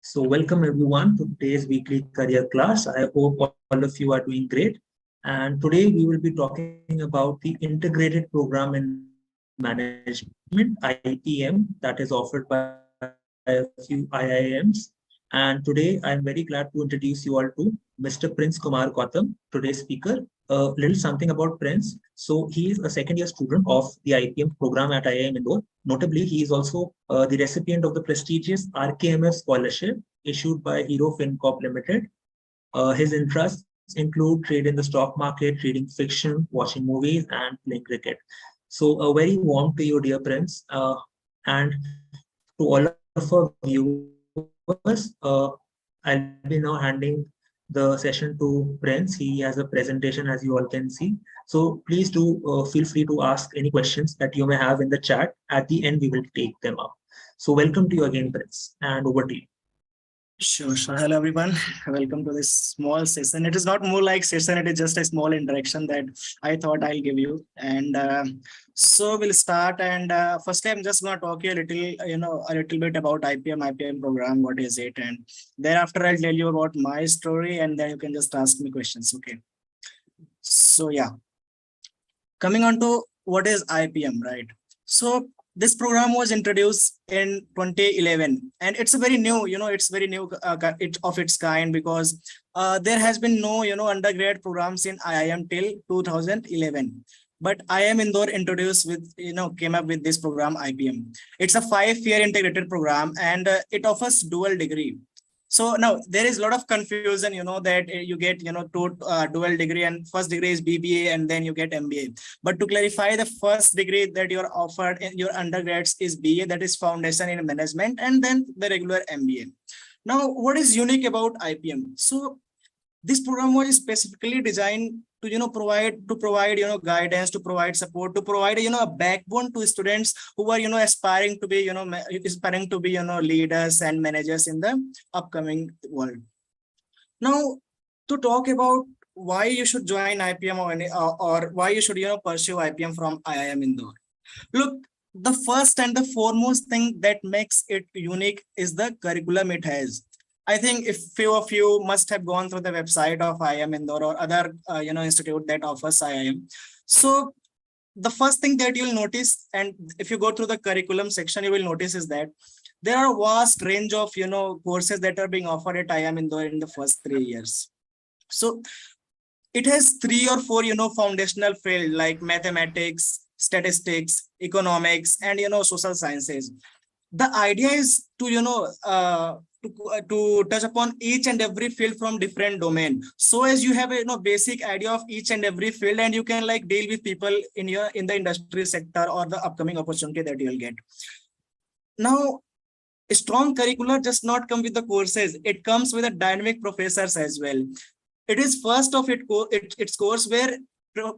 So welcome everyone to today's weekly career class. I hope all of you are doing great. And today we will be talking about the integrated program in management, IPM, that is offered by a few IIMs. And today I'm very glad to introduce you all to Mr. Prince Kumar Gautam, today's speaker. A little something about Prince. So he is a second year student of the IPM program at IIM Indore. Notably, he is also the recipient of the prestigious RKMF scholarship issued by Hero FinCorp Limited. His interests include trade in the stock market, reading fiction, watching movies, and playing cricket. So, a very warm to you, dear Prince, and to all of our viewers. I'll be now handing the session to Prince. He has a presentation, as you all can see. So, please do feel free to ask any questions that you may have in the chat. At the end, we will take them up. So, welcome to you again, Prince, and over to you. Sure. Hello, everyone. Welcome to this small session. It is not more like session. It is just a small introduction that I thought I'll give you. And so we'll start. And firstly, I'm just going to talk you a little bit about IPM program. What is it? And thereafter, I'll tell you about my story, and then you can just ask me questions. Okay. So yeah, coming on to what is IPM, right? So this program was introduced in 2011, and it's a very new, it's very new of its kind, because there has been no, undergrad programs in IIM till 2011. But IIM Indore introduced with, came up with this program IPM. It's a 5-year integrated program, and it offers dual degree. So now there is a lot of confusion, that you get, two dual degree, and first degree is BBA, and then you get MBA. But to clarify, the first degree that you're offered in your undergrads is BA, that is Foundation in Management, and then the regular MBA. Now, what is unique about IPM? So this program was specifically designed to provide guidance, to provide support, to provide a backbone to students who are aspiring to be leaders and managers in the upcoming world. Now, to talk about why you should join IPM or why you should pursue IPM from IIM Indore. Look, the first and the foremost thing that makes it unique is the curriculum it has. I think if few of you must have gone through the website of IIM Indore or other institute that offers IIM. So the first thing that you'll notice, and if you go through the curriculum section, you will notice is that there are a vast range of courses that are being offered at IIM Indore in the first 3 years. So it has 3 or 4 foundational fields like mathematics, statistics, economics, and social sciences. The idea is to to touch upon each and every field from different domain, so as you have a basic idea of each and every field, and you can like deal with people in the industry sector or the upcoming opportunity that you'll get. Now, a strong curricular does not come with the courses, it comes with a dynamic professors as well. It is first of its course where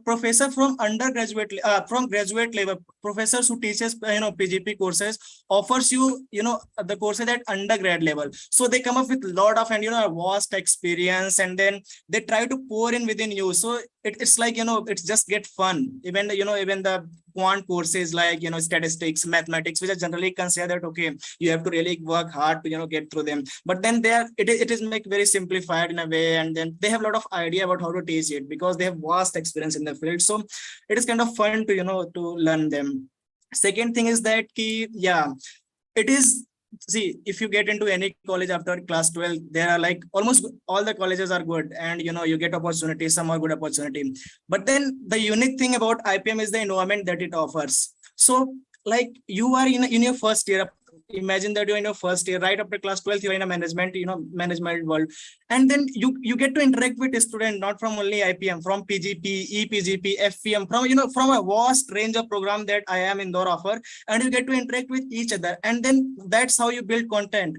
professor from undergraduate from graduate level, professors who teaches PGP courses, offers you the courses at undergrad level. So they come up with a lot of a vast experience, and then they try to pour in within you. So it's like it's just get fun. Even even the quant courses like statistics, mathematics, which are generally considered that okay, you have to really work hard to get through them. But then it is make very simplified in a way, and then they have a lot of idea about how to teach it because they have vast experience in the field. So it is kind of fun to to learn them. Second thing is that it is, see, if you get into any college after class 12, there are like almost all the colleges are good, and you get opportunity, some are good opportunity. But then the unique thing about IPM is the environment that it offers. So like you are in your first year, imagine that you're in your first year, right after class 12th, you're in a management world, and then you get to interact with a student not from only IPM, from PGP, EPGP, FPM, from a vast range of program that IIM Indore offer, and you get to interact with each other, and then that's how you build contact.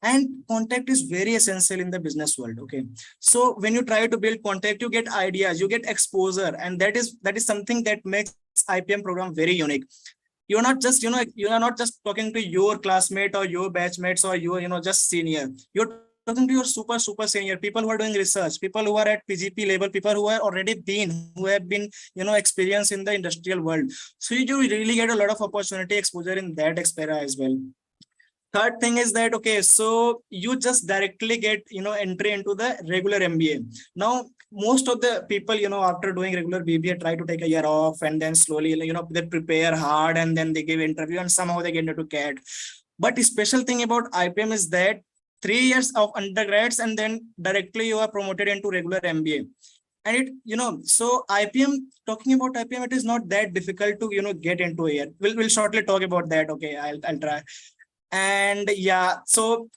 And contact is very essential in the business world. Okay, so when you try to build contact, you get ideas, you get exposure, and that is something that makes IPM program very unique. You're not just you are not just talking to your classmate or your batchmates or your just senior. You're talking to your super senior people who are doing research, people who are at PGP level, people who are already who have been experienced in the industrial world. So you really get a lot of opportunity exposure in that era as well. Third thing is that, okay, so you just directly get entry into the regular MBA. Now most of the people after doing regular BBA try to take a year off, and then slowly they prepare hard, and then they give interview, and somehow they get into CAT. But the special thing about IPM is that 3 years of undergrads, and then directly you are promoted into regular MBA. And it so IPM, talking about IPM, it is not that difficult to get into here. We'll shortly talk about that. Okay, I'll try. And yeah, so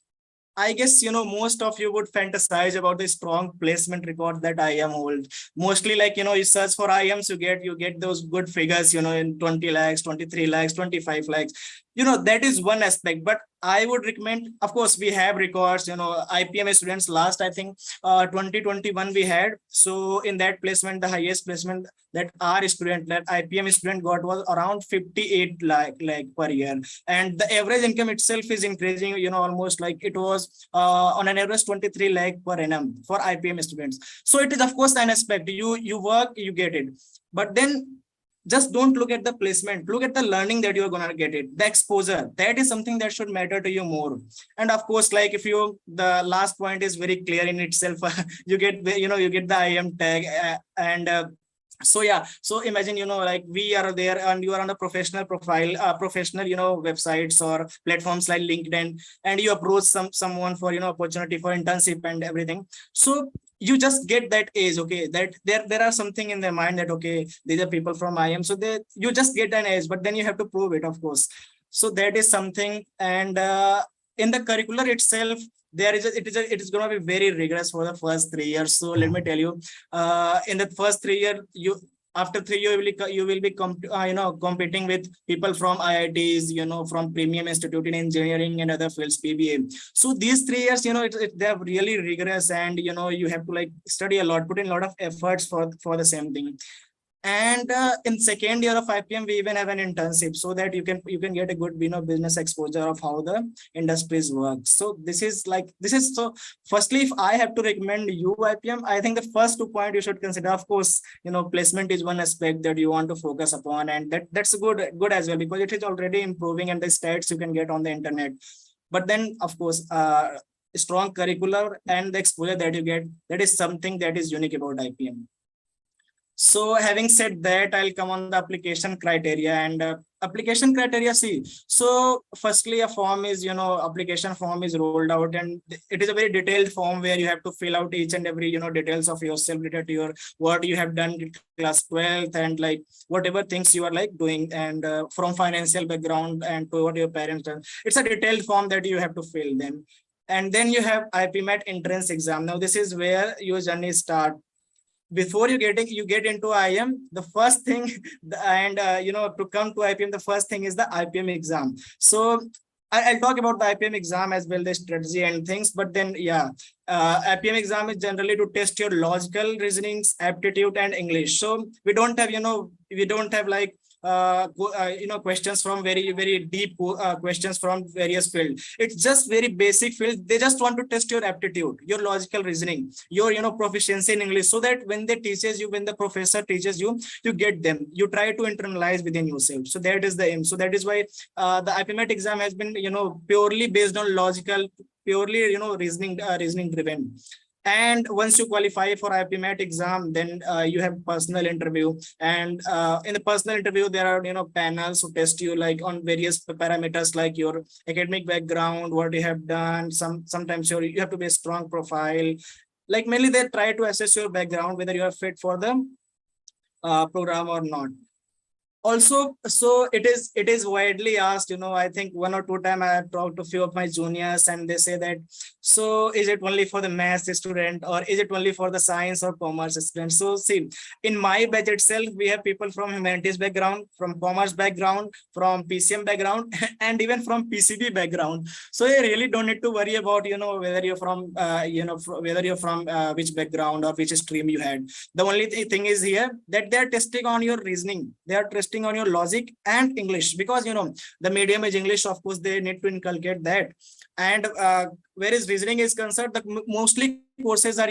I guess most of you would fantasize about the strong placement record that IIM hold. Mostly, like you search for IIMs, you get those good figures, in 20 lakhs, 23 lakhs, 25 lakhs. That is one aspect. But I would recommend, of course, we have records. IPM students last, I think 2021 we had. So in that placement, the highest placement that our student, that IPM student got was around 58 lakh per year, and the average income itself is increasing. Almost like it was on an average 23 lakh per annum for IPM students. So it is, of course, an aspect. You work, you get it. But then just don't look at the placement, look at the learning that you're gonna get it, the exposure. That is something that should matter to you more. And of course, like if the last point is very clear in itself. You get the IIM tag, so yeah, so imagine like we are there and you are on a professional profile, professional websites or platforms like LinkedIn, and you approach someone for opportunity for internship and everything. So you just get that age, okay, that there are something in their mind that, okay, these are people from IIM, so you just get an age, but then you have to prove it, of course. So that is something. And in the curricular itself, it is going to be very rigorous for the first 3 years. So let me tell you, in the first 3 year, after 3 years you will be competing with people from IITs, from premium institute in engineering and other fields, PBA. So these 3 years, they're really rigorous, and you have to like study a lot, put in a lot of efforts for the same thing. And in second year of IPM, we even have an internship, so that you can get a good business exposure of how the industries work. So this is so firstly, if I have to recommend you IPM, I think the first 2 points you should consider. Of course, placement is one aspect that you want to focus upon, and that's good as well, because it is already improving, and the stats you can get on the internet. But then, of course, strong curricular and the exposure that you get, that is something that is unique about IPM. So having said that, I'll come on the application criteria. And application criteria, see, so firstly, a form is, application form is rolled out, and it is a very detailed form where you have to fill out each and every, details of yourself, related to your, what you have done in class 12th, and like whatever things you are like doing, and from financial background and to what your parents done. It's a detailed form that you have to fill them. And then you have IPMAD entrance exam. Now this is where your journey starts. Before you get into IIM, the first thing, and to come to IPM, the first thing is the IPM exam. So I'll talk about the IPM exam as well, the strategy and things. But then, yeah, IPM exam is generally to test your logical reasonings, aptitude, and English. So we don't have like questions from very deep questions from various fields. It's just very basic field. They just want to test your aptitude, your logical reasoning, your proficiency in English, so that when the professor teaches you, you get them, you try to internalize within yourself. So that is the aim. So that is why the IPMAD exam has been purely based on logical, purely reasoning driven. And once you qualify for IPMAD exam, then you have personal interview. And in the personal interview, there are panels who test you like on various parameters, like your academic background, what you have done. Sometimes you have to be a strong profile. Like mainly they try to assess your background, whether you are fit for the program or not. Also, so it is widely asked, I think 1 or 2 times I have talked to a few of my juniors, and they say that, so is it only for the math student, or is it only for the science or commerce student? So see, in my batch itself, we have people from humanities background, from commerce background, from PCM background, and even from PCB background. So you really don't need to worry about, whether you're from, which background or which stream you had. The only thing is here that they're testing on your reasoning. They are testing testing on your logic and English, because the medium is English. Of course, they need to inculcate that. And whereas reasoning is concerned, the mostly courses are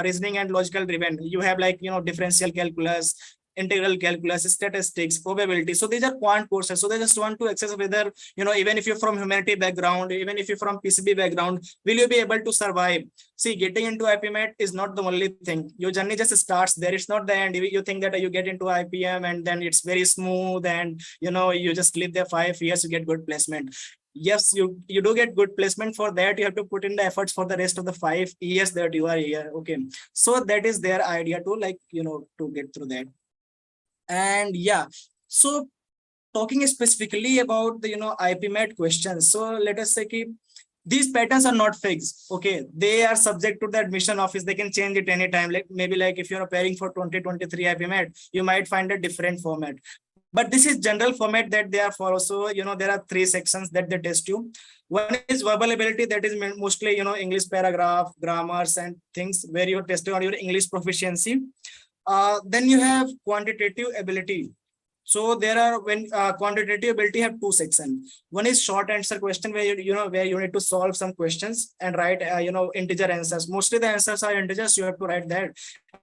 reasoning and logical driven. You have like differential calculus, integral calculus, statistics, probability. So these are quant courses. So they just want to access whether, even if you're from humanity background, even if you're from PCB background, will you be able to survive? See, getting into IPMAD is not the only thing. Your journey just starts there. It's not the end. You think that you get into IPM and then it's very smooth and, you just live there 5 years, you get good placement. Yes, you do get good placement. For that, you have to put in the efforts for the rest of the 5 years that you are here. Okay. So that is their idea to to get through that. And yeah, so talking specifically about the IPMAD questions. So let us say these patterns are not fixed. Okay, they are subject to the admission office. They can change it anytime. Like maybe like if you're preparing for 2023 IPMAD, you might find a different format. But this is general format that they are for. So there are 3 sections that they test you. One is verbal ability, that is mostly English paragraph, grammars and things where you're testing on your English proficiency. Then you have quantitative ability. So there are quantitative ability have 2 sections. One is short answer question where where you need to solve some questions and write integer answers. Mostly the answers are integers. You have to write that.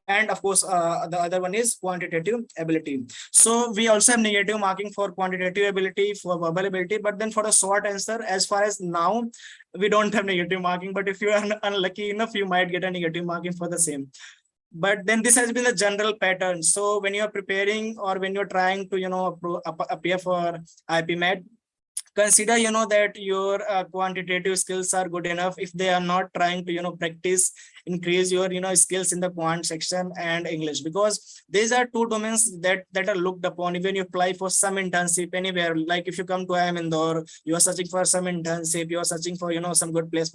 And of course, the other one is quantitative ability. So we also have negative marking for quantitative ability, for verbal ability. But then for the short answer, as far as now, we don't have negative marking. But if you are unlucky enough, you might get a negative marking for the same. But then this has been the general pattern. So when you're preparing or when you're trying to appear for IPMAD, consider that your quantitative skills are good enough. If they are not, trying to practice, increase your skills in the quant section and English, because these are 2 domains that are looked upon. Even you apply for some internship anywhere, like if you come to IIM Indore, you are searching for some internship, you are searching for some good place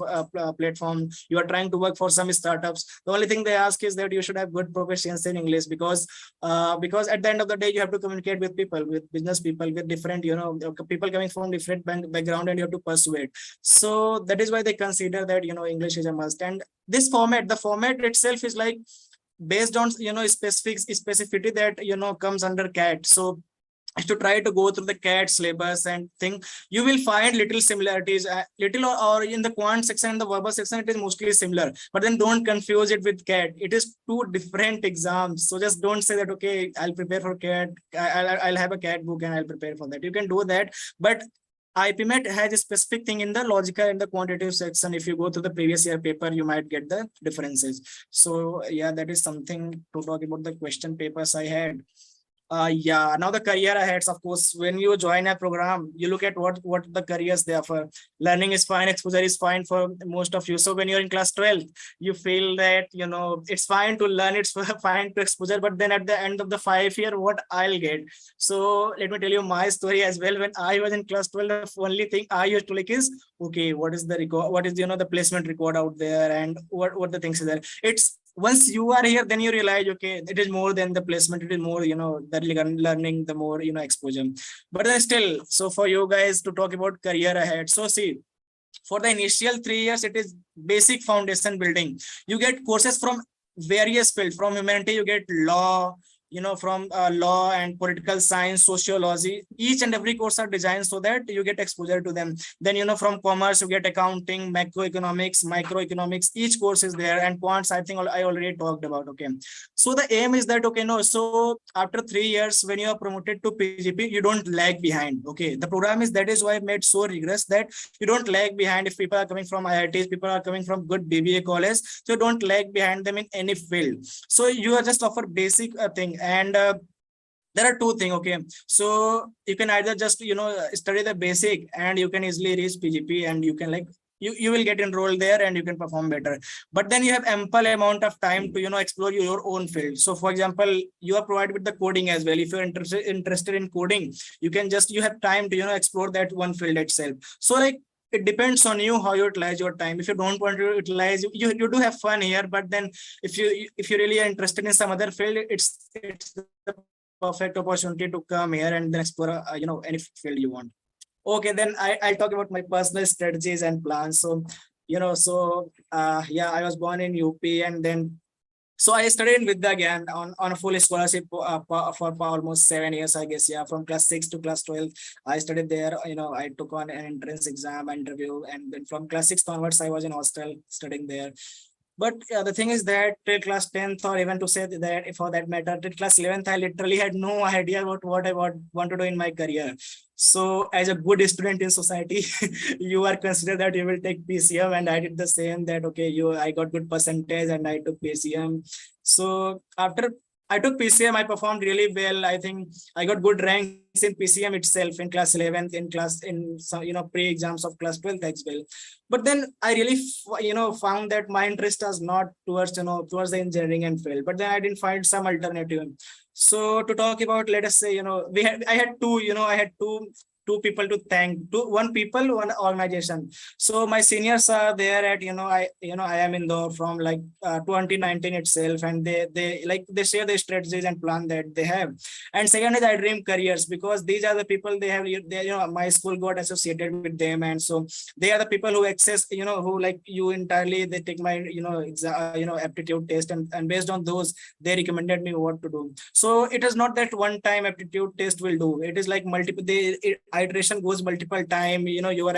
platform, you are trying to work for some startups. The only thing they ask is that you should have good proficiency in English, because at the end of the day, you have to communicate with people, with business people, with different people coming from different background, and you have to persuade. So that is why they consider that English is a must. And this format, the format itself is like based on specificity that comes under CAT. So if you try to go through the CAT syllabus and think, you will find little similarities, or in the quant section and the verbal section, it is mostly similar. But then don't confuse it with CAT. It is 2 different exams. So just don't say that, okay, I'll prepare for CAT. I'll have a CAT book and I'll prepare for that. You can do that, but IPMAD has a specific thing in the logical and the quantitative section. If you go to the previous year paper, you might get the differences. So yeah, that is something to talk about the question papers I had. Yeah, now the career ahead. Of course, when you join a program, you look at what the careers they offer. Learning is fine, exposure is fine for most of you. So when you're in class 12, you feel that it's fine to learn, it's fine to exposure, but then at the end of the 5 year, what I'll get? So let me tell you my story as well. When I was in class 12, the only thing I used to like is, okay, what is the record, what is the placement record out there, and what the things are there. It's once you are here, then you realize, okay, it is more than the placement. It is more, the learning, the more, exposure. But then still, so for you guys to talk about career ahead. So see, for the initial 3 years, it is basic foundation building. You get courses from various fields. From humanity, you get law, from law and political science, sociology. Each and every course are designed so that you get exposure to them. Then from commerce, you get accounting, macroeconomics, microeconomics. Each course is there. And quants, I think I already talked about. Okay, so the aim is that, okay, no, so after 3 years, when you are promoted to PGP, you don't lag behind. Okay, the program is, that is why made so rigorous that you don't lag behind. If people are coming from IITs, people are coming from good BBA college, so don't lag behind them in any field. So you are just offer basic thing. And there are 2 things. Okay, so you can either just study the basic, and you can easily reach PGP, and you can you will get enrolled there and you can perform better. But then you have ample amount of time to explore your own field. So for example, you are provided with the coding as well. If you're interested in coding, you have time to explore that one field itself. So it depends on you how you utilize your time. If you don't want to utilize, you do have fun here, but then if you really are interested in some other field, it's the perfect opportunity to come here and then explore any field you want. Okay, then I'll talk about my personal strategies and plans. So yeah, I was born in UP, and then So I studied in Vidya again on a full scholarship for almost 7 years, I guess. Yeah, from class 6 to class 12, I studied there. I took on an entrance exam interview, and then from class 6 onwards, I was in hostel studying there. But the thing is that till class 10th, or even to say that for that matter, till class 11th, I literally had no idea about what I want to do in my career. So as a good student in society, you are considered that you will take PCM, and I did the same. That okay, I got good percentage and I took PCM. So after I took PCM, I performed really well. I think I got good ranks in PCM itself in class 11th, in some pre-exams of class 12th as well. But then I really found that my interest was not towards the engineering and field. But then I didn't find some alternative. So to talk about, let us say, I had two people to thank, one people, one organization. So my seniors are there at IIM Indore from like 2019 itself, and they share their strategies and plan that they have. And second is I Dream Careers, because these are the people my school got associated with them, and so they are the people who access, who like you entirely, they take my aptitude test, and based on those they recommended me what to do. So it is not that one time aptitude test will do. It is like multiple, iteration goes multiple time. You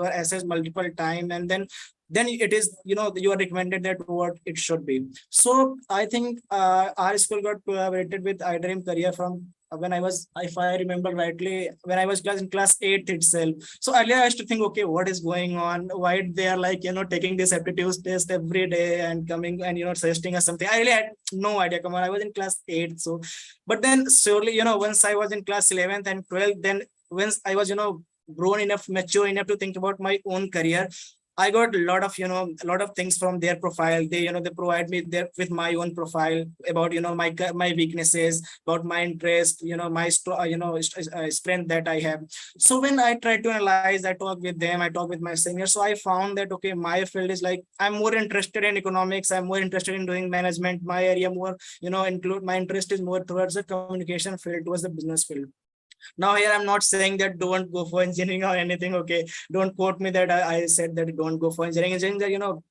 are assessed multiple time, and then it is, you are recommended that what it should be. So I think our school got collaborated with iDream Career from when I was, if I remember rightly, when I was in class 8 itself. So earlier I used to think, okay, what is going on? Why they are like, taking this aptitude test every day and coming and, suggesting us something. I really had no idea. Come on, I was in class 8. So, but then surely, once I was in class 11th and 12th, then once I was, grown enough, mature enough to think about my own career, I got a lot of things from their profile. They provide me there with my own profile about, my weaknesses, about my interest, my strength that I have. So when I try to analyze, I talk with them, I talk with my seniors. So I found that, okay, my field is like, I'm more interested in economics. I'm more interested in doing management. My area more, my interest is more towards the communication field, towards the business field. Now here I'm not saying that don't go for engineering or anything. Okay, don't quote me that I said that don't go for engineering.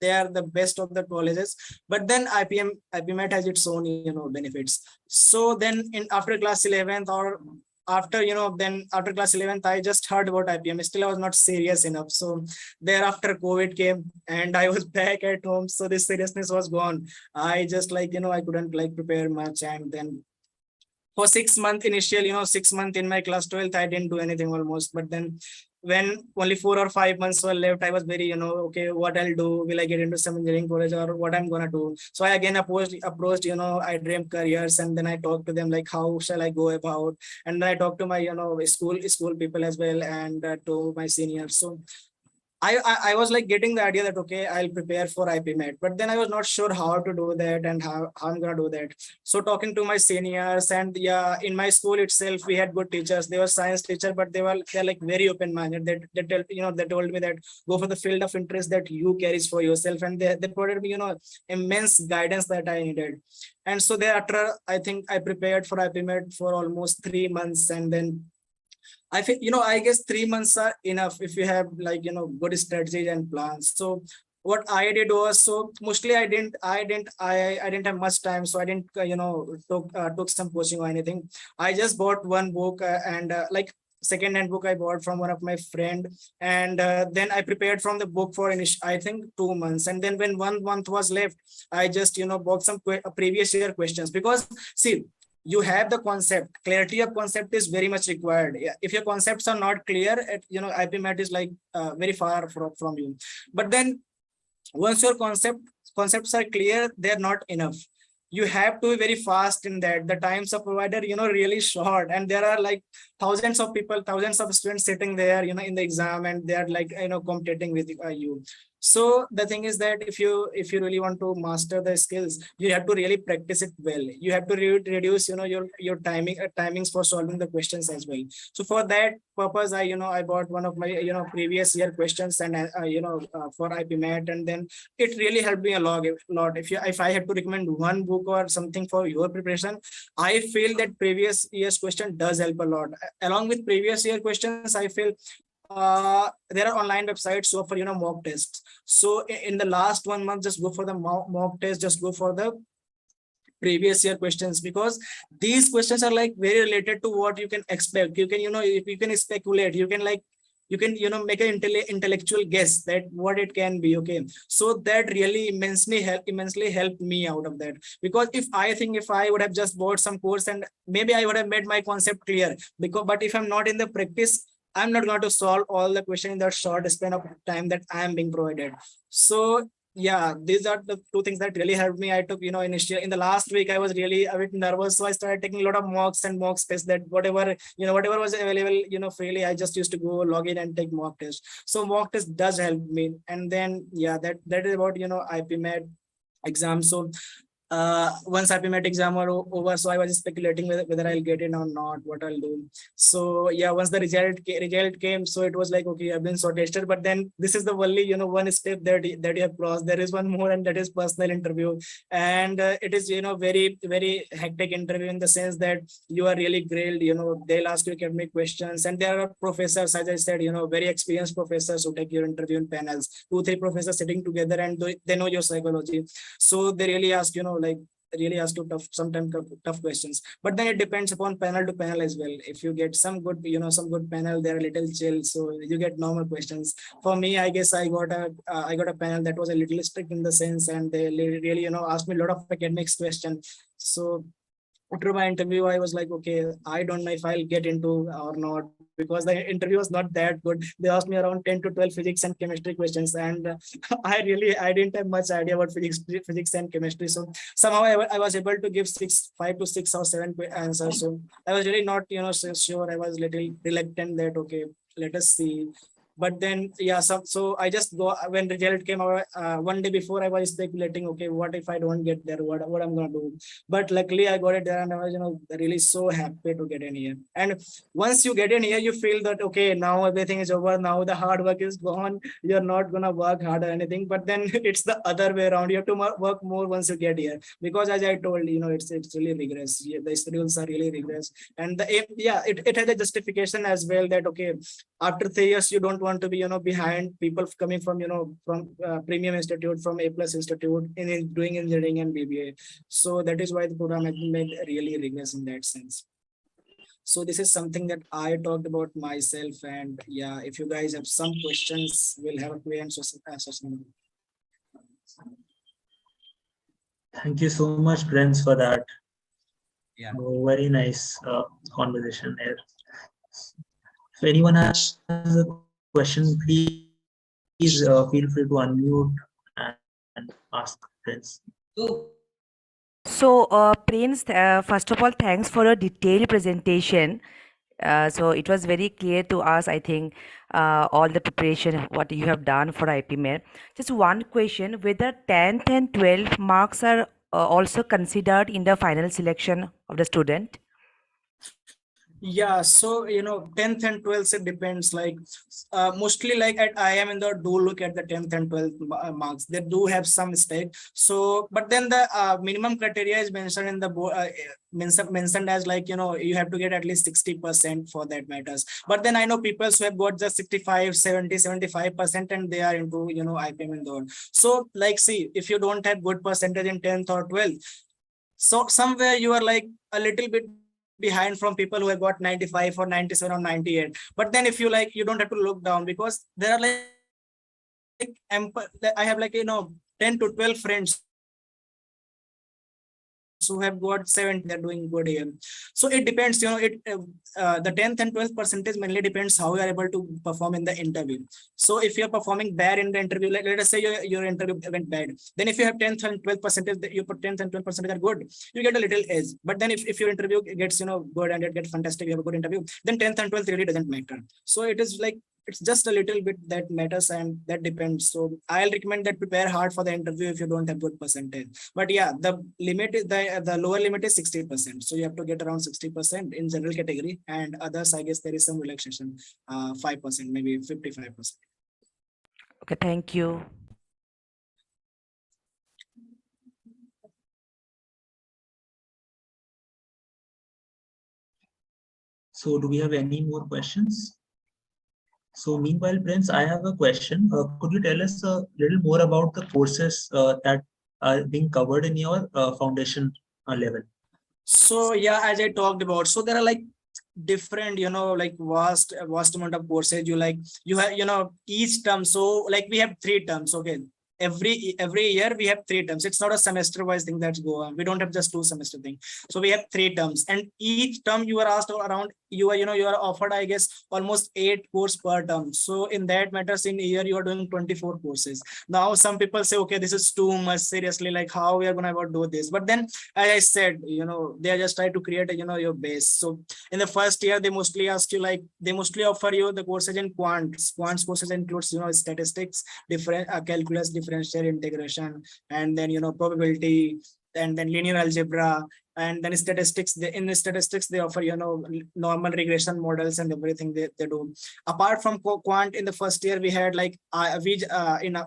They are the best of the colleges, but then IPMAD has its own benefits. So then in after class 11th, or after then after class 11th, I just heard about IPM. Still I was not serious enough. So thereafter COVID came and I was back at home, so this seriousness was gone. I just I couldn't prepare much, and then for 6 months initial, 6 months in my class 12th, I didn't do anything almost. But then when only 4 or 5 months were left, I was very, okay, what I'll do? Will I get into some engineering college, or what I'm gonna do? So I again approached, I Dream Careers, and then I talked to them like, how shall I go about? And then I talked to my, school people as well, and to my seniors. So I was like getting the idea that, okay, I'll prepare for IPMAD, but then I was not sure how to do that and how I'm gonna do that. So talking to my seniors, and yeah, in my school itself, we had good teachers. They were science teacher, but they're like very open-minded. They told me that go for the field of interest that you carries for yourself, and they provided me, immense guidance that I needed. And so thereafter, I think I prepared for IPMAD for almost 3 months, and then I think, I guess 3 months are enough if you have good strategies and plans. So what I did was, so mostly I didn't have much time, so I didn't took some coaching or anything. I just bought one book, and second-hand book I bought from one of my friend, and then I prepared from the book for I think 2 months, and then when 1 month was left, I just bought some previous year questions, because see, you have the concept. Clarity of concept is very much required. If your concepts are not clear, IPMAT is like very far from you. But then once your concepts are clear, they're not enough. You have to be very fast in that. The times of provider, really short, and there are like thousands of people, thousands of students sitting there, in the exam, and they're like, competing with you. So the thing is that if you really want to master the skills, you have to really practice it well. You have to reduce, your timings for solving the questions as well. So for that purpose, I bought one of my, previous year questions, and for IPMAT, and then it really helped me a lot. If I had to recommend one book or something for your preparation, I feel that previous year's question does help a lot. Along with previous year questions, I feel there are online websites so for mock tests. So in the last 1 month, just go for the mock test, just go for the previous year questions, because these questions are like very related to what you can expect. You can, if you can speculate, you can like, you can, make an intellectual guess that what it can be. Okay, so that really immensely helped me out of that. Because if I think, if I would have just bought some course and maybe I would have made my concept clear, because but if I'm not in the practice, I'm not going to solve all the question in that short span of time that I am being provided. So yeah, these are the two things that really helped me. I took, initially in the last week, I was really a bit nervous. So I started taking a lot of mocks and mock tests, that whatever was available, freely, I just used to go log in and take mock test. So mock test does help me. And then, yeah, that is about, IPMAD exam. So once IPMAD exam are over, so I was speculating whether I'll get in or not, what I'll do. So yeah, once the result came, so it was like, okay, I've been shortlisted. But then this is the only, one step that you have crossed. There is one more, and that is personal interview. And it is, very, very hectic interview, in the sense that you are really grilled. They'll ask you academic questions, and there are professors, as I said, very experienced professors who take your interview in panels, 2-3 professors sitting together, and they know your psychology. So they really ask, like really ask you sometimes tough questions. But then it depends upon panel to panel as well. If you get some good, some good panel, they're a little chill, so you get normal questions. For me, I guess I got a panel that was a little strict in the sense, and they really, asked me a lot of academics questions. So after my interview, I was like, okay, I don't know if I'll get into or not, because the interview was not that good. They asked me around 10 to 12 physics and chemistry questions, and I didn't have much idea about physics and chemistry. So somehow I was able to give 5 to 6 or 7 answers. So I was really not, so sure. I was little reluctant that, okay, let us see. But then, yeah, so I just go, when result came out, one day before, I was speculating, okay, what if I don't get there, what I'm gonna do. But luckily I got it there, and I was, really so happy to get in here. And once you get in here, you feel that, okay, now everything is over, now the hard work is gone, you're not gonna work hard or anything. But then it's the other way around. You have to work more once you get here, because as I told, it's really rigorous. Yeah, the schedules are really rigorous. And it has a justification as well, that, okay, after 3 years, you don't want to be, behind people coming from, from premium institute, from A+ institute, in doing engineering and BBA. So that is why the program has been made really rigorous in that sense. So this is something that I talked about myself. And yeah, if you guys have some questions, we'll have a Q&A session. Thank you so much, Prince, for that. Yeah. Very nice conversation here. If anyone has a question, please feel free to unmute and ask Prince. So, Prince, first of all, thanks for a detailed presentation. So it was very clear to us, I think, all the preparation, what you have done for IPMAD. Just one question, whether 10th and 12th marks are also considered in the final selection of the student? Yeah, so 10th and 12th, it depends. Like mostly, like at IIM Indore, do look at the 10th and 12th marks. They do have some mistake. So, but then the minimum criteria is mentioned in the board. Mentioned as, like, you have to get at least 60% for that matters. But then I know people who have got just 65, 70, 75%, and they are into IPM Indore. So, like, see, if you don't have good percentage in 10th or 12th, so somewhere you are like a little bit behind from people who have got 95 or 97 or 98. But then if you like, you don't have to look down, because there are like I have like 10 to 12 friends who have got 70, they're doing good here. So it depends, the 10th and 12th percentage mainly depends how you are able to perform in the interview. So if you're performing bad in the interview, like let us say your interview went bad, then if you have 10th and 12th percentage, you put 10th and 12th percentage are good, you get a little edge. But then if your interview gets good and it gets fantastic, you have a good interview, then 10th and 12th really doesn't matter. So it is like, it's just a little bit that matters, and that depends. So I'll recommend that prepare hard for the interview if you don't have good percentage. But yeah, the limit is the lower limit is 60%. So you have to get around 60% in general category, and others, I guess there is some relaxation, 5%, maybe 55%. Okay, thank you. So do we have any more questions? So meanwhile, Prince, I have a question. Could you tell us a little more about the courses that are being covered in your foundation level? So yeah, as I talked about, so there are like different, like vast amount of courses. You have, each term. So like we have 3 terms. Okay, every year we have 3 terms. It's not a semester wise thing that's go on. We don't have just 2 semester thing. So we have 3 terms, and each term you are asked around, you are offered, I guess, almost 8 course per term. So in that matters, in a year you are doing 24 courses. Now some people say, okay, this is too much, seriously, like how we are gonna about do this. But then, as I said, they are just trying to create a, your base. So in the first year, they mostly ask you, like they mostly offer you the courses in quants courses includes, statistics, different calculus, differential integration, and then, probability, and then linear algebra, and then statistics. In statistics they offer, normal regression models and everything they do. Apart from quant, in the first year we had like we in a,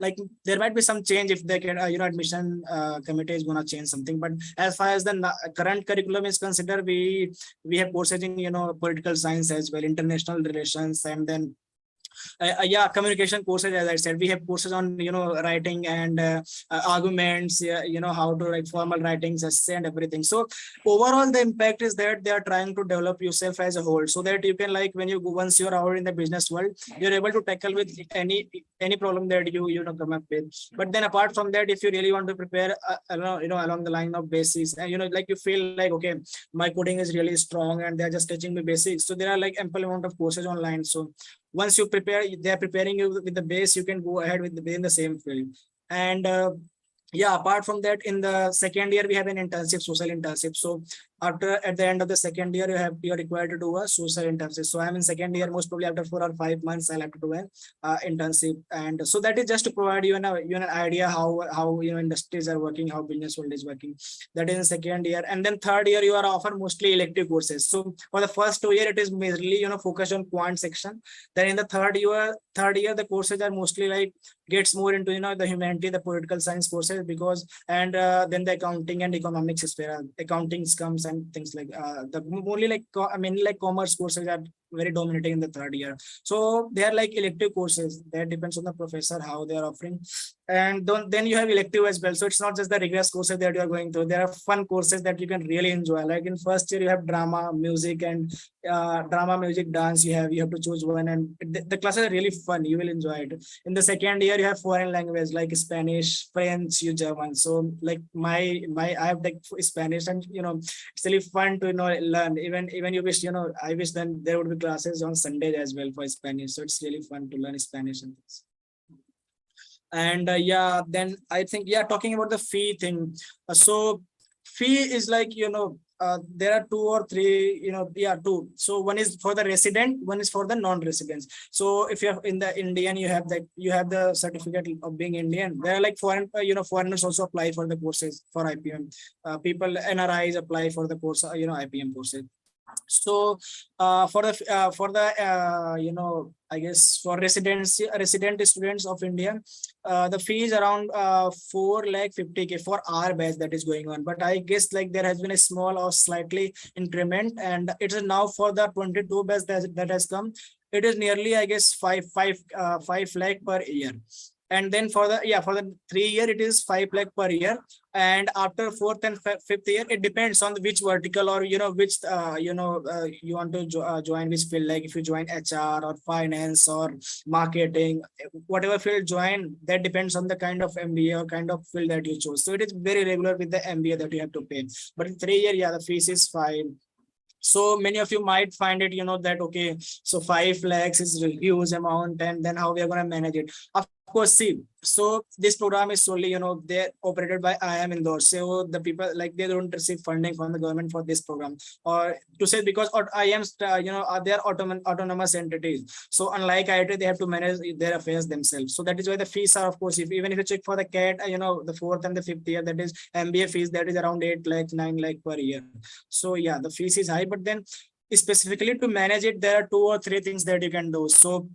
like there might be some change if they can, admission committee is going to change something. But as far as the current curriculum is considered, we have courses in, political science as well, international relations, and then yeah, communication courses. As I said, we have courses on, writing and arguments, yeah, how to write formal writings, essay, and everything. So overall the impact is that they are trying to develop yourself as a whole, so that you can, like when you go, once you're out in the business world, you're able to tackle with any problem that you come up with. But then apart from that, if you really want to prepare along the line of basics, and like you feel like, okay, my coding is really strong and they're just teaching me basics, so there are like ample amount of courses online. So once you prepare, they are preparing you with the base, you can go ahead within the same field. And yeah, apart from that, in the second year we have an internship, social internship. So at the end of the second year, you're required to do a social internship. So I'm in second year, most probably after 4 or 5 months I'll have to do an internship. And so that is just to provide you an idea how industries are working, how business world is working. That is in second year. And then third year you are offered mostly elective courses. So for the first 2 year it is mainly focused on quant section. Then in the third year the courses are mostly like gets more into the humanity, the political science courses, because and then the accounting and economics is where accounting comes, and things like the only like mainly like commerce courses are very dominating in the third year. So they are like elective courses, that depends on the professor how they are offering. And then you have elective as well. So it's not just the rigorous courses that you are going through, there are fun courses that you can really enjoy. Like in first year you have drama, music, and drama, music, dance. You have to choose one, and the classes are really fun, you will enjoy it. In the second year you have foreign language like Spanish, French, German. So like my I have like Spanish, and it's really fun to learn. Even you wish, I wish then there would be classes on Sunday as well for Spanish. So it's really fun to learn Spanish and things. And yeah, then I think, yeah, talking about the fee thing. So fee is like, there are 2 or 3, two. So one is for the resident, one is for the non-residents. So if you're in the Indian, you have the certificate of being Indian. There are like foreign, foreigners also apply for the courses for IPM. People, NRIs apply for the course, IPM courses. So for the I guess for resident students of India, the fee is around 4,50,000 for our batch that is going on. But I guess like there has been a small or slightly increment, and it is now for the 22 batch that has come. It is nearly, I guess, 5 lakh per year. And then for the 3 year it is 5 lakh per year. And after 4th and 5th year, it depends on which vertical, or which you want to join which field. Like if you join HR or finance or marketing, whatever field join, that depends on the kind of MBA or kind of field that you choose. So it is very regular with the MBA that you have to pay. But in 3 year, yeah, the fees is fine. So many of you might find it, that okay, so 5 lakhs is a huge amount, and then how we are going to manage it. Of course, see, so this program is solely, they're operated by IIM Indore. So the people, like, they don't receive funding from the government for this program, or to say, because IIMs, they are autonomous entities. So unlike IIT, they have to manage their affairs themselves. So that is why the fees are, of course, even if you check for the CAT, the 4th and the 5th year, that is MBA fees, that is around 8 lakhs, 9 lakh per year. So yeah, the fees is high, but then specifically to manage it, there are 2 or 3 things that you can do. So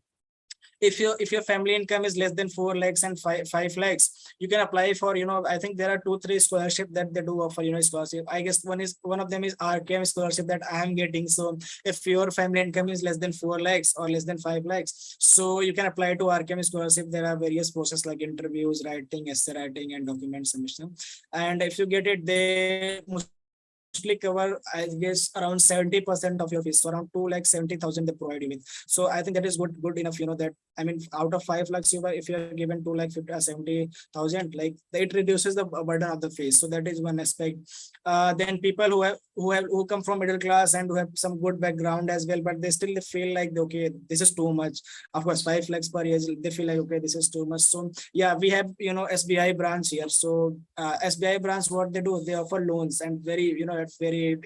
if your family income is less than 4 lakhs and 5 lakhs, you can apply for, I think there are 2-3 scholarship that they do offer, scholarship. I guess one of them is IPM scholarship that I am getting. So if your family income is less than 4 lakhs or less than 5 lakhs, so you can apply to IPM scholarship. There are various process like interviews, writing, essay writing, and document submission. And if you get it, they mostly cover, I guess, around 70% of your fees. So around 2,70,000 they provide you with. So I think that is good enough, that, I mean, out of 5 lakhs, if you are given 2,70,000, like it reduces the burden of the fees. So that is one aspect. Then people who come from middle class and who have some good background as well, but they still feel like, okay, this is too much. Of course, 5 lakhs per year, they feel like, okay, this is too much. So yeah, we have, SBI branch here. So SBI branch, what they do, they offer loans and very, at very,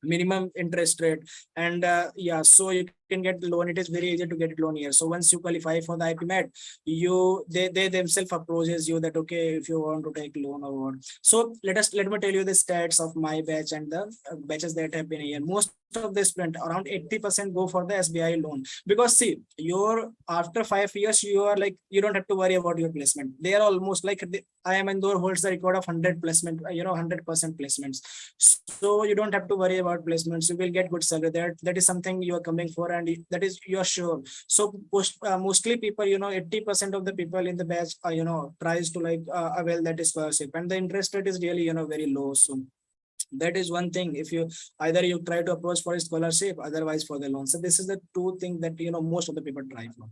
minimum interest rate. And yeah, so you can get the loan. It is very easy to get loan here. So once you qualify for the IPMAD, they themselves approaches you that, okay, if you want to take loan or what. So let me tell you the stats of my batch and the batches that have been here. Most of the student, around 80% go for the SBI loan, because see, after 5 years, you don't have to worry about your placement. They are almost like IIM Indore holds the record of 100 placement, 100% placements. So you don't have to worry about placements. You will get good salary. That is something you are coming for, and that is, you are sure. So mostly people, 80% of the people in the batch tries to avail that scholarship, and the interest rate is really, very low. So that is one thing. If you either you try to approach for a scholarship, otherwise for the loan. So this is the two things that, most of the people try for.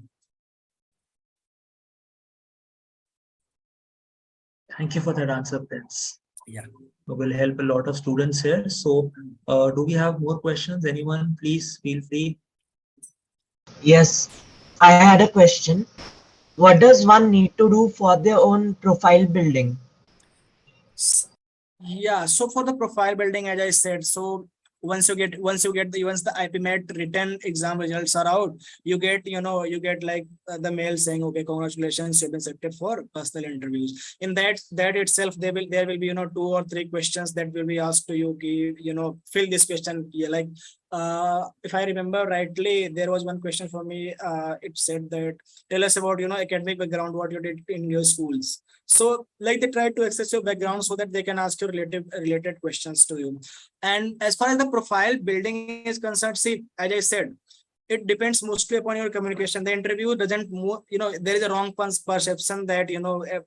Thank you for that answer, Prince. Yeah, will help a lot of students here. So do we have more questions? Anyone, please feel free. Yes, I had a question. What does one need to do for their own profile building? yeah. So for the profile building, as I said, so once you get the IPMAD written exam results are out, you get the mail saying, okay, congratulations, you've been selected for personal interviews. In that itself, there will be 2 or 3 questions that will be asked to you. Fill this question. Yeah, like if I remember rightly, there was one question for me. It said that, tell us about academic background, what you did in your schools. So like they try to access your background so that they can ask you related questions to you. And as far as the profile building is concerned, see, as I said, it depends mostly upon your communication. The interview doesn't move, there is a wrong perception that,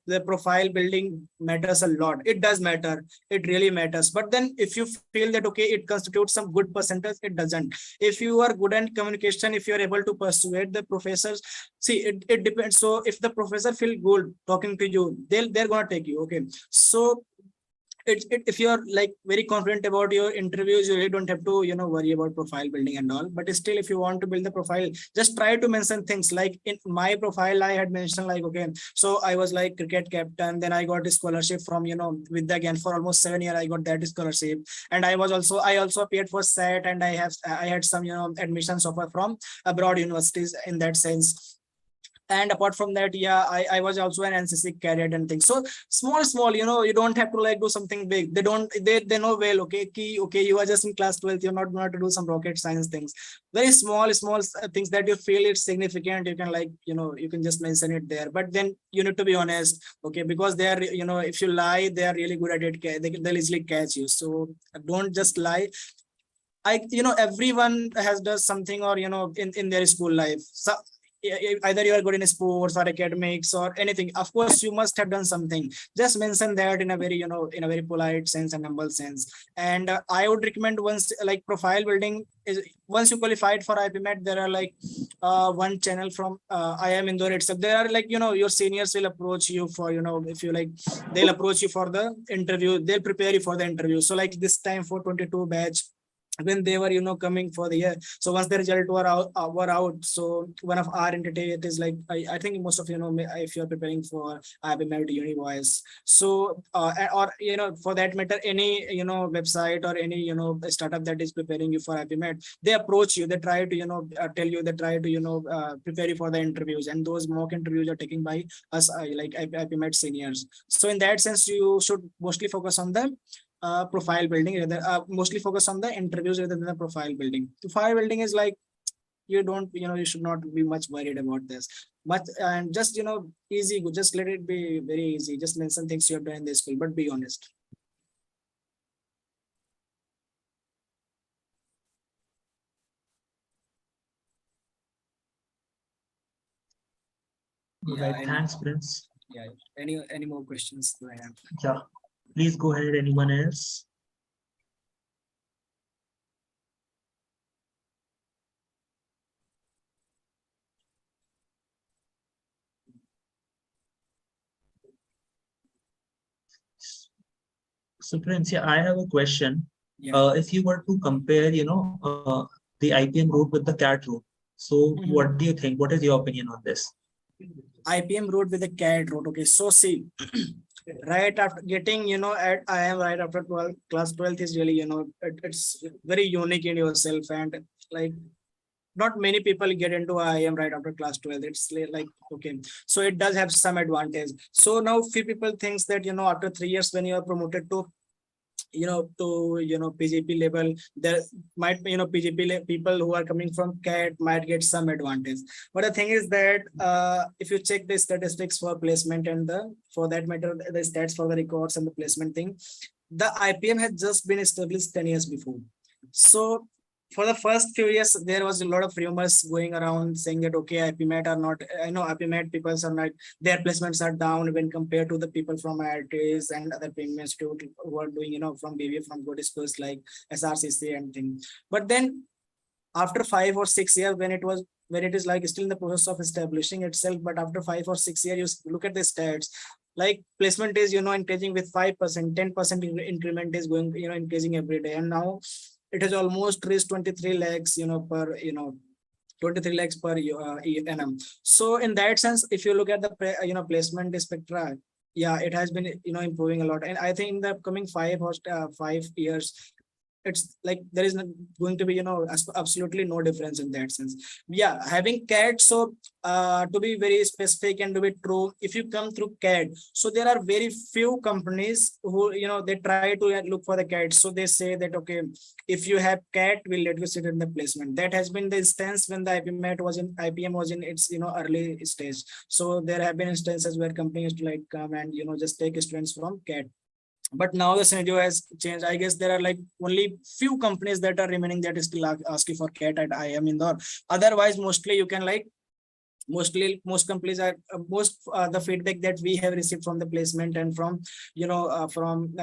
the profile building matters a lot. It does matter. It really matters. But then if you feel that, okay, it constitutes some good percentage, it doesn't. If you are good at communication, if you are able to persuade the professors, see, it depends. So if the professor feel good talking to you, they're going to take you. Okay. So if you're like very confident about your interviews, you really don't have to worry about profile building and all. But still, if you want to build the profile, just try to mention things like, in my profile I had mentioned like, okay, so I was like cricket captain, then I got a scholarship from with again for almost 7 years I got that scholarship. And I also appeared for SAT, and I had some admissions offer from abroad universities in that sense. And apart from that, yeah, I was also an NCC cadet and things. So small, you don't have to like do something big. They know well, okay, you are just in class 12th, you're not going to do some rocket science things. Very small things that you feel it's significant, you can you can just mention it there. But then you need to be honest, okay, because they are, if you lie, they are really good at it. They'll easily catch you. So don't just lie. Everyone does something, or in their school life. So either you are good in sports or academics or anything, of course you must have done something. Just mention that in a very in a very polite sense and humble sense. And I would recommend, once like profile building is, once you qualified for IPMAD, there are like one channel from IIM Indore itself. There are like your seniors will approach you for if you like, they'll approach you for the interview, they'll prepare you for the interview. So like this time for 22 batch, when they were coming for the year, so once the result were out, so one of our entity, it is like, I think most of if you're preparing for IPMAD Univoice, so or for that matter, any website or any startup that is preparing you for IPMAD, they approach you, they try to tell you, they try to prepare you for the interviews, and those mock interviews are taken by us, like IPMAD seniors. So in that sense, you should mostly focus on the profile building, rather mostly focus on the interviews rather than the profile building. Profile building is like, you don't, you should not be much worried about this. But and just easy, just let it be very easy. Just mention things you have done in the school, but be honest. Right. Thanks, Prince. Yeah. Any more questions do I have? Yeah. Please go ahead. Anyone else? So Prince, yeah, I have a question. Yeah. If you were to compare, the IPM route with the CAT route, so what do you think? What is your opinion on this? IPM route with the CAT route. Okay, so see, right after getting, at IIM right after 12, class 12th is really, it's very unique in yourself, and like not many people get into IIM right after class 12. It's like, okay, so it does have some advantage. So now few people thinks that, after 3 years when you are promoted to PGP level, there might be, people who are coming from CAT might get some advantage. But the thing is that if you check the statistics for placement and for that matter, the stats for the records and the placement thing, the IPM has just been established 10 years before. So for the first few years, there was a lot of rumors going around saying that, okay, IPMAD are not, IPMAD people are not, their placements are down when compared to the people from IITs and other payment institute who are doing, from BBA, from good schools like SRCC and things. But then after 5 or 6 years, when it is like still in the process of establishing itself, but after 5 or 6 years, you look at the stats, like placement is, increasing with 5%, 10% increment is going, increasing every day. And now it has almost reached 23 lakhs, per, 23 lakhs per annum. So in that sense, if you look at the, placement spectra, yeah, it has been, improving a lot. And I think in the coming 5 years, it's like there is not going to be, absolutely no difference in that sense. Yeah, having CAT. So to be very specific and to be true, if you come through CAT, so there are very few companies who, they try to look for the CAT. So they say that, okay, if you have CAT, we'll let you sit in the placement. That has been the instance when the IPM was in its, early stage. So there have been instances where companies to like come and, just take students from CAT. But now the scenario has changed. I guess there are like only few companies that are remaining that is still asking for CAT at IIM Indore. Otherwise, mostly you can like, most companies are the feedback that we have received from the placement and from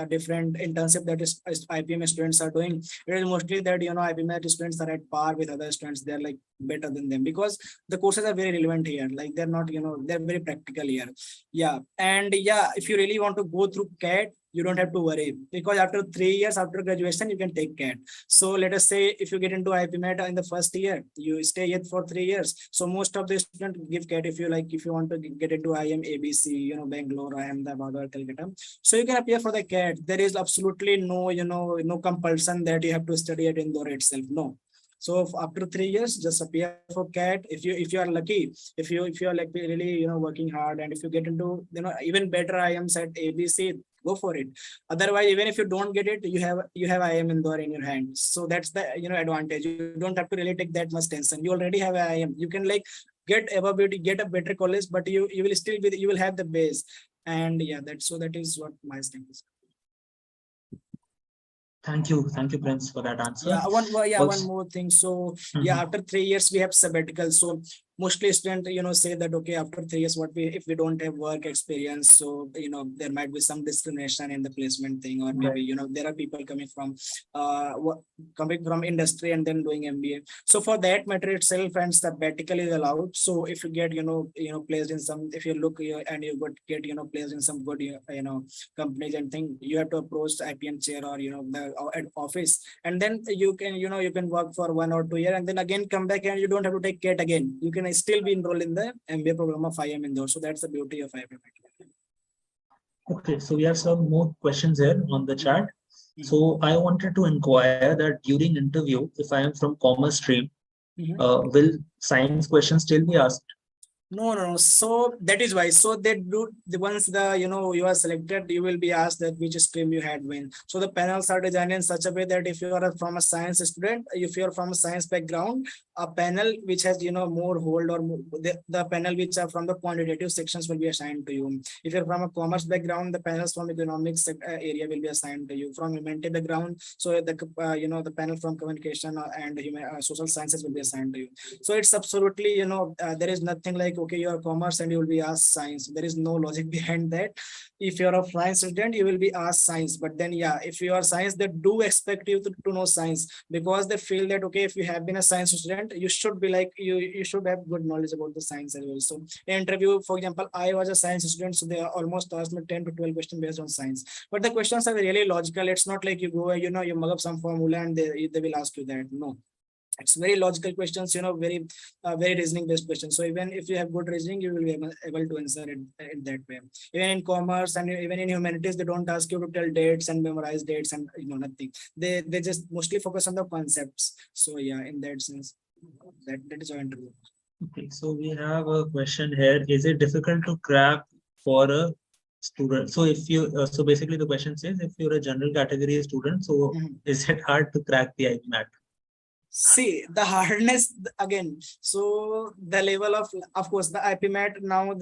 different internship that is IPM students are doing, it is mostly that IPM students are at par with other students. They're like better than them because the courses are very relevant here. Like they're not, they're very practical here. Yeah. And yeah, if you really want to go through CAT, you don't have to worry because after 3 years after graduation, you can take CAT. So let us say if you get into IPMAD in the first year, you stay yet for 3 years. So most of the students give CAT if you want to get into IIM ABC, Bangalore, Ahmedabad or Calcutta. So you can appear for the CAT. There is absolutely no, no compulsion that you have to study at Indore itself. No. So after 3 years, just appear for CAT. If you are lucky, if you are like really working hard, and if you get into even better IIMs at ABC, go for it. Otherwise, even if you don't get it, you have IIM Indore in your hand. So that's the advantage. You don't have to really take that much tension. You already have IIM. You can like get above it, get a better college, but you will still be, you will have the base. And yeah, that is what my stance is. Thank you, Prince, for that answer. Yeah, one more thing. So yeah, after 3 years we have sabbatical. So mostly students say that, okay, after 3 years, if we don't have work experience, so there might be some discrimination in the placement thing, or maybe there are people coming from industry and then doing MBA. So for that matter itself, and sabbatical is allowed. So if you get placed in some, if you look and you get placed in some good companies and thing, you have to approach the IPM chair or the office, and then you can work for 1 or 2 years and then again come back, and you don't have to take CAT again. You can still be enrolled in the MBA program of IIM Indore. So that's the beauty of IIM. Okay, so we have some more questions here on the chat. So I wanted to inquire that during interview, if I am from commerce stream, will science questions still be asked? No. So that is why. So they do once you are selected, you will be asked that which stream you had when. So the panels are designed in such a way that if you are from a science student, if you are from a science background, a panel which has more hold, or more, the panel which are from the quantitative sections will be assigned to you. If you're from a commerce background, the panels from economics area will be assigned to you. From humanity background, so the the panel from communication and social sciences will be assigned to you. So it's absolutely there is nothing like, okay, you're commerce and you will be asked science. There is no logic behind that. If you're a science student, you will be asked science. But then if you are science, they do expect you to know science, because they feel that, okay, if you have been a science student, you should be like, you should have good knowledge about the science as well. So in interview, for example, I was a science student, so they almost asked me 10 to 12 questions based on science. But the questions are really logical. It's not like you go, you mug up some formula and they will ask you that. No, it's very logical questions, very very reasoning based questions. So even if you have good reasoning, you will be able to answer it in that way. Even in commerce and even in humanities, they don't ask you to tell dates and memorize dates and nothing. They just mostly focus on the concepts. So in that sense, that is our interview. Okay, so we have a question here. Is it difficult to crack for a student? So if you, so basically the question says, if you're a general category student, so is it hard to crack the IPMAD? See, the hardness again. So the level of course, the IPMAD now,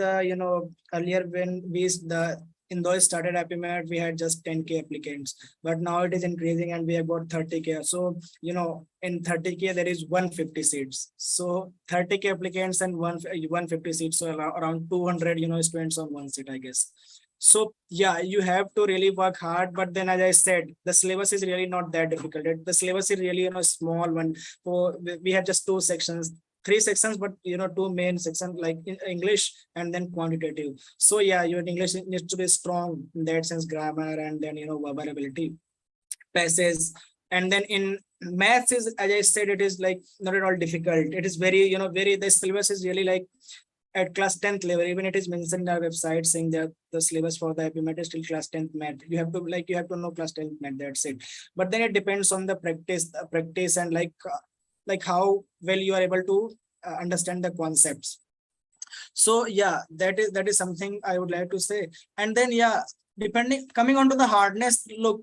earlier when the Indore started IPMAD, we had just 10K applicants, but now it is increasing and we have got 30K. So, in 30K, there is 150 seats. So 30K applicants and 150 seats, so around 200, students on one seat, I guess. So you have to really work hard. But then, as I said, the syllabus is really not that difficult. The syllabus is really, small one. So we have just three sections, but two main sections like English and then quantitative. So your English needs to be strong in that sense, grammar and then verbal ability, passage. And then in maths is, as I said, it is like not at all difficult. It is very, the syllabus is really like at class 10th level. Even it is mentioned in our website saying that the syllabus for the IPMAD is still class 10th math. You have to know class 10th math, that's it. But then it depends on the practice and like how well you are able to understand the concepts. So that is something I would like to say. And then coming on to the hardness, look,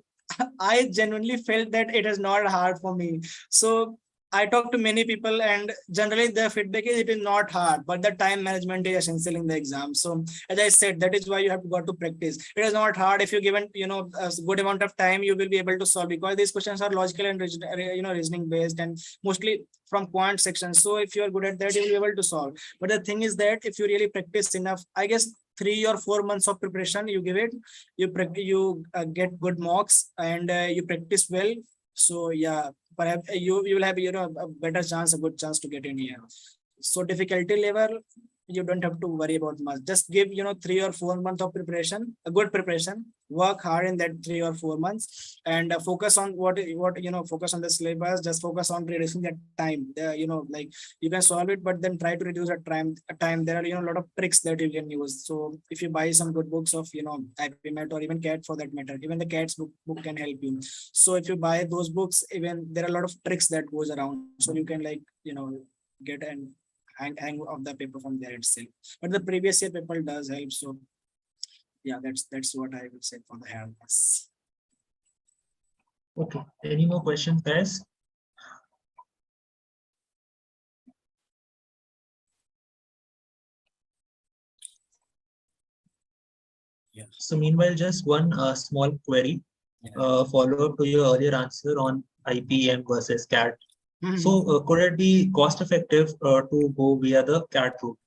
I genuinely felt that it is not hard for me. So I talked to many people and generally the feedback is it is not hard, but the time management is essential in the exam. So as I said, that is why you have got to practice. It is not hard. If you given, a good amount of time, you will be able to solve, because these questions are logical and, reasoning based and mostly from quant sections. So if you are good at that, you will be able to solve. But the thing is that if you really practice enough, I guess 3 or 4 months of preparation, you give it, you get good marks and you practice well. So perhaps you will have a good chance to get in here. So difficulty level, you don't have to worry about much. Just give 3 or 4 months of preparation, a good preparation. Work hard in that 3 or 4 months and focus on what focus on the syllabus. Just focus on reducing that time. Like you can solve it, but then try to reduce that time. There are a lot of tricks that you can use. So if you buy some good books of IPMAT or even CAT for that matter, even the CAT's book can help you. So if you buy those books, even there are a lot of tricks that goes around. So you can get an hang of the paper from there itself. But the previous year paper does help. So that's what I would say for the hardness. Okay, any more questions, guys? So meanwhile, just one small query, follow up to your earlier answer on IPM versus CAT. So could it be cost effective to go via the CAT route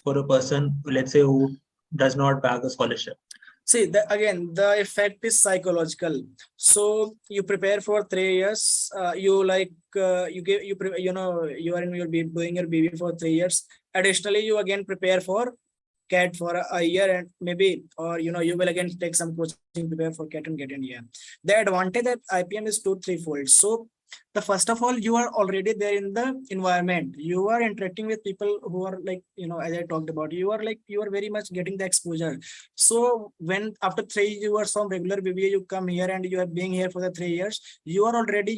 for a person, let's say, who does not bag a scholarship? See, again, the effect is psychological. So you prepare for 3 years. You are doing your BB for 3 years. Additionally, you again prepare for CAT for a year and maybe, or you will again take some coaching, prepare for CAT and get in here. The advantage that IPM is 2-3-fold. So the first of all, you are already there in the environment. You are interacting with people who are like, as I talked about, you are very much getting the exposure. So when after 3 years from regular BBA, you come here and you are being here for the 3 years, you are already,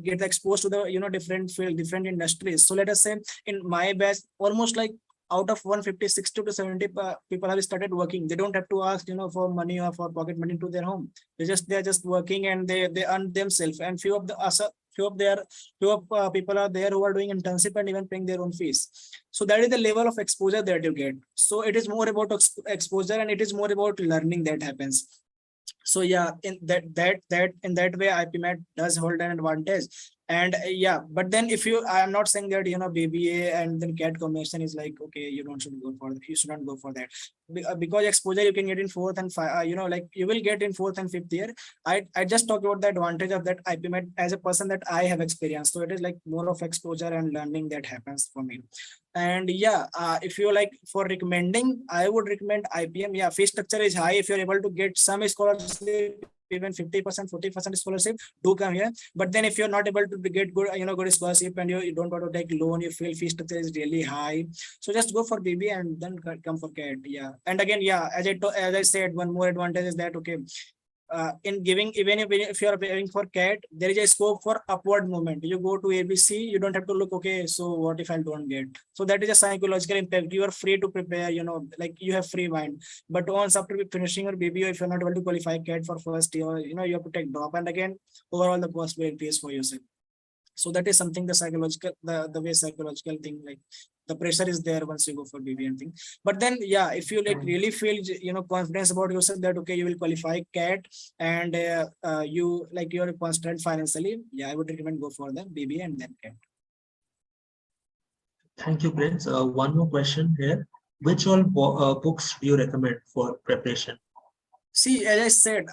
get exposed to the, different field, different industries. So let us say in my batch, almost like out of 150, 60 to 70 people have started working. They don't have to ask, for money or for pocket money to their home. They are just working and they earn themselves. And few people are there who are doing internship and even paying their own fees. So that is the level of exposure that you get. So it is more about exposure, and it is more about learning that happens. So yeah, in that way IPMAD does hold an advantage. And yeah, but then if you, I am not saying that, you know, BBA and then CAT combination is like, okay, you should go for, you shouldn't go for that. Because exposure you can get in fourth and you know, like you will get in fourth and fifth year. I just talk about the advantage of that IPMAD as a person that I have experienced. So it is like more of exposure and learning that happens for me. And yeah, if you like, for recommending, I would recommend IPM. Yeah, fee structure is high. If you're able to get some scholarship, even 50%, 40% scholarship, do come here. But then if you're not able to get good, you know, good scholarship, and you don't want to take loan, you feel fee structure is really high, so just go for BB and then come for CAT. Yeah, and again, yeah, as I said, one more advantage is that, okay, in giving, even if you are preparing for CAT, there is a scope for upward movement. You go to ABC, you don't have to look, okay, so what if I don't get? So that is a psychological impact. You are free to prepare, you know, like you have free mind. But once after finishing your BBO, if you're not able to qualify CAT for first year, you know, you have to take drop, and again, overall the cost will increase for yourself. So that is something, the psychological, the way psychological thing, like the pressure is there once you go for BB and thing. But then yeah, if you like really feel, you know, confidence about yourself that, okay, you will qualify CAT, and you like, you're constant financially, yeah, I would recommend go for the BB and then CAT. Thank you, Prince. One more question here. Which all books do you recommend for preparation? See, as I said,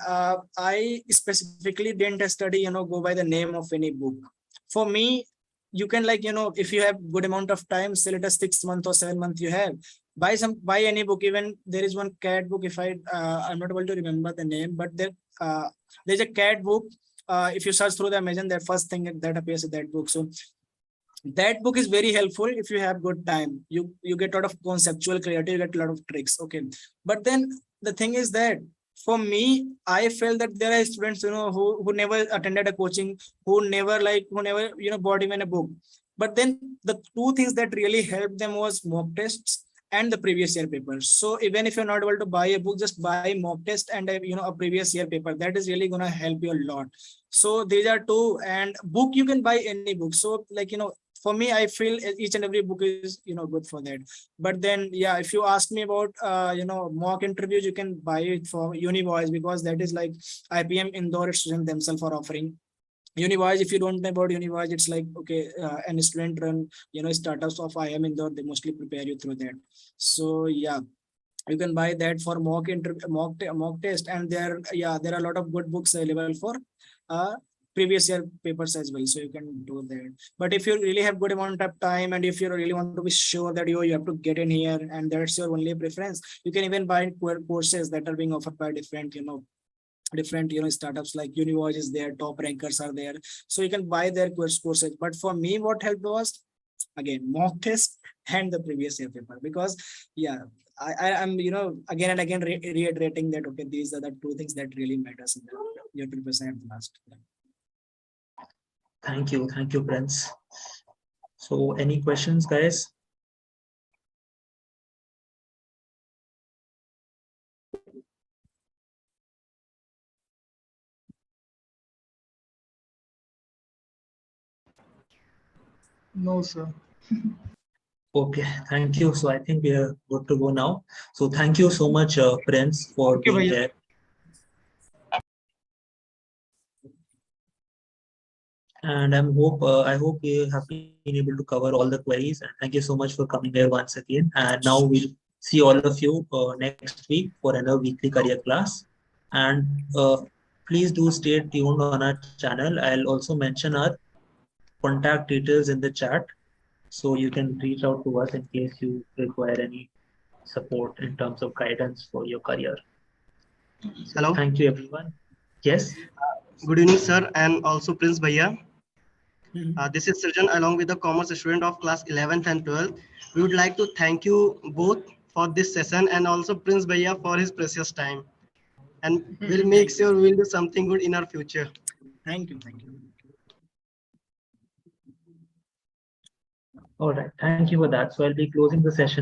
I specifically didn't study, you know, go by the name of any book. For me, you can, like, you know, if you have good amount of time, say let us 6 months or 7 months you have, buy any book. Even there is one CAT book, if I'm not able to remember the name, but there's a CAT book. If you search through the Amazon, that first thing that appears is that book. So that book is very helpful if you have good time. You get a lot of conceptual clarity, you get a lot of tricks. Okay, but then the thing is that, for me, I felt that there are students, you know, who never attended a coaching, who never you know, bought even a book. But then the two things that really helped them was mock tests and the previous year papers. So even if you're not able to buy a book, just buy mock test and you know, a previous year paper. That is really gonna help you a lot. So these are two. And book, you can buy any book. So like, you know, for me, I feel each and every book is, you know, good for that. But then yeah, if you ask me about you know, mock interviews, you can buy it for Univoice, because that is like IPM Indore students themselves are offering. Univoice, if you don't know about Univoice, it's like, okay, and student run, you know, startups of IIM Indore, they mostly prepare you through that. So yeah, you can buy that for mock test. And there are a lot of good books available for uh previous year papers as well, so you can do that. But if you really have good amount of time, and if you really want to be sure that you have to get in here and that's your only preference, you can even buy courses that are being offered by different, you know, startups. Like Univoice is there, top rankers are there, so you can buy their courses. But for me, what helped was, again, mock test and the previous year paper. Because yeah, I'm, you know, again and again reiterating that, okay, these are the two things that really matters in your preparation at the last. Thank you, Prince. So any questions, guys? No, sir. Okay, thank you. So I think we are good to go now. So thank you so much, Prince, for Okay, being bhaiya. here. And I hope we have been able to cover all the queries. And thank you so much for coming here once again. And now we'll see all of you next week for another weekly career class. And please do stay tuned on our channel. I'll also mention our contact details in the chat, so you can reach out to us in case you require any support in terms of guidance for your career. So Hello. thank you, everyone. Yes. Good evening, sir, and also Prince Bhaiya. This is Srijan along with the commerce student of class 11th and 12th. We would like to thank you both for this session, and also Prince Bhaiya for his precious time. And we'll make sure we'll do something good in our future. Thank you. All right. Thank you for that. So I'll be closing the session.